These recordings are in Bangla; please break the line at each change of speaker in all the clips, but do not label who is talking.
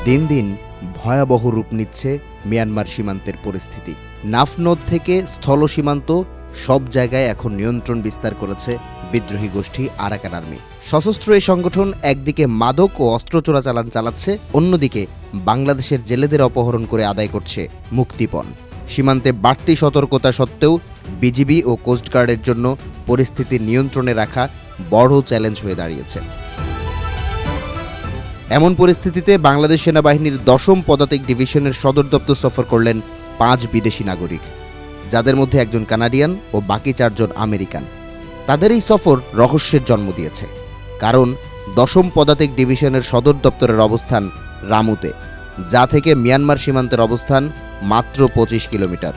দিন দিন ভয়াবহ রূপ নিচ্ছে মিয়ানমার সীমান্তের পরিস্থিতি। নাফ নদ থেকে স্থল সীমান্ত সব জায়গায় এখন নিয়ন্ত্রণ বিস্তার করেছে বিদ্রোহী গোষ্ঠী আরাকান আর্মি। সশস্ত্র এই সংগঠন একদিকে মাদক ও অস্ত্র চোরাচালান চালাচ্ছে, অন্যদিকে বাংলাদেশের জেলেদের অপহরণ করে আদায় করছে মুক্তিপণ। সীমান্তে বাড়তি সতর্কতা সত্ত্বেও বিজিবি ও কোস্টগার্ডের জন্য পরিস্থিতি নিয়ন্ত্রণে রাখা বড় চ্যালেঞ্জ হয়ে দাঁড়িয়েছে। এমন পরিস্থিতিতে বাংলাদেশ সেনাবাহিনীর 10ম পদাতিক ডিভিশনের সদর দপ্তর সফর করলেন 5 বিদেশি নাগরিক, যাদের মধ্যে একজন কানাডিয়ান ও বাকি 4 জন আমেরিকান। তাদের এই সফর রহস্যের জন্ম দিয়েছে, কারণ 10ম পদাতিক ডিভিশনের সদর দপ্তরের অবস্থান রামুতে, যা থেকে মিয়ানমার সীমান্তের অবস্থান মাত্র 25 কিলোমিটার।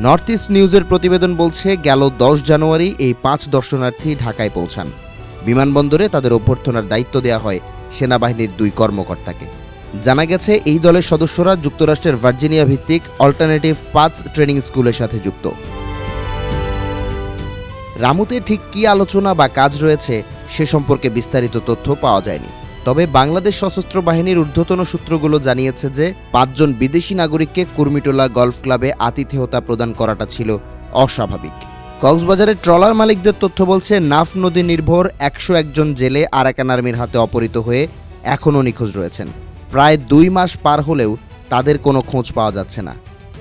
নর্থ ইস্ট নিউজের প্রতিবেদন বলছে, গেল 10 জানুয়ারি এই 5 দর্শনার্থী ঢাকায় পৌঁছান। বিমানবন্দরে তাদের অভ্যর্থনার দায়িত্ব দেওয়া হয় সেনাবাহিনীর 2 কর্মকর্তাকে। জানা গেছে, এই দলের সদস্যরা যুক্তরাষ্ট্রের ভার্জিনিয়া ভিত্তিক অল্টারনেটিভ পাথস ট্রেনিং স্কুলের সাথে যুক্ত। রামুতে ঠিক কী আলোচনা বা কাজ রয়েছে সে সম্পর্কে বিস্তারিত তথ্য পাওয়া যায়নি। তবে বাংলাদেশ সশস্ত্র বাহিনীর ঊর্ধ্বতন সূত্রগুলো জানিয়েছে যে 5 জন বিদেশি নাগরিককে কুর্মিটোলা গলফ ক্লাবে আতিথেয়তা প্রদান করাটা ছিল অস্বাভাবিক। কক্সবাজারের ট্রলার মালিকদের তথ্য বলছে, নাফ নদী নির্ভর 101 জন জেলে আরাকান আর্মির হাতে অপহৃত হয়ে এখনও নিখোঁজ রয়েছেন। প্রায় 2 মাস পার হলেও তাদের কোনো খোঁজ পাওয়া যাচ্ছে না।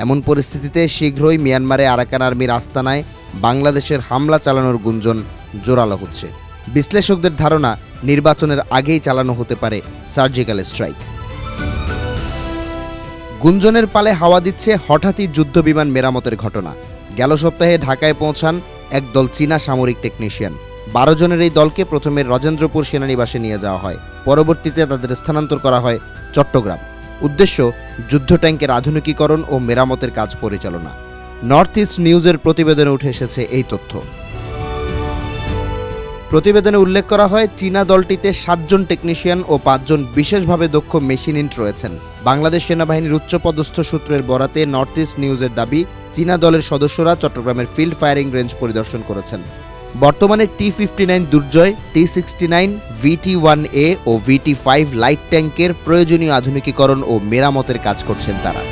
এমন পরিস্থিতিতে শীঘ্রই মিয়ানমারে আরাকান আর্মির আস্তানায় বাংলাদেশের হামলা চালানোর গুঞ্জন জোরালো হচ্ছে। বিশ্লেষকদের ধারণা, নির্বাচনের আগেই চালানো হতে পারে সার্জিক্যাল স্ট্রাইক। গুঞ্জনের পালে হাওয়া দিচ্ছে হঠাৎই যুদ্ধবিমান মেরামতের ঘটনা। গেল সপ্তাহে ঢাকায় পৌঁছান একদল চীনা সামরিক টেকনিশিয়ান। 12 জনের এই দলকে প্রথমে রাজেন্দ্রপুর সেনানিবাসে নিয়ে যাওয়া হয়, পরবর্তীতে তাদের স্থানান্তর করা হয় চট্টগ্রাম। উদ্দেশ্য, যুদ্ধ ট্যাঙ্কের আধুনিকীকরণ ও মেরামতের কাজ পরিচালনা। নর্থ ইস্ট নিউজের প্রতিবেদনে উঠে এসেছে এই তথ্য। প্রতিবেদনে উল্লেখ করা হয়, চীনা দলটিতে 7 জন টেকনিশিয়ান ও 5 জন বিশেষভাবে দক্ষ মেশিনিস্ট রয়েছেন। বাংলাদেশ সেনাবাহিনীর উচ্চপদস্থ সূত্রের বরাতে নর্থ ইস্ট নিউজের দাবি, চীনা দলের সদস্যরা চট্টগ্রামের ফিল্ড ফায়ারিং রেঞ্জ পরিদর্শন করেছেন। বর্তমানে T-59 দুর্জয়, T-69, VT-1A ও VT-5 লাইট ট্যাঙ্কের প্রয়োজনীয় আধুনিকীকরণ ও মেরামতের কাজ করছেন তারা।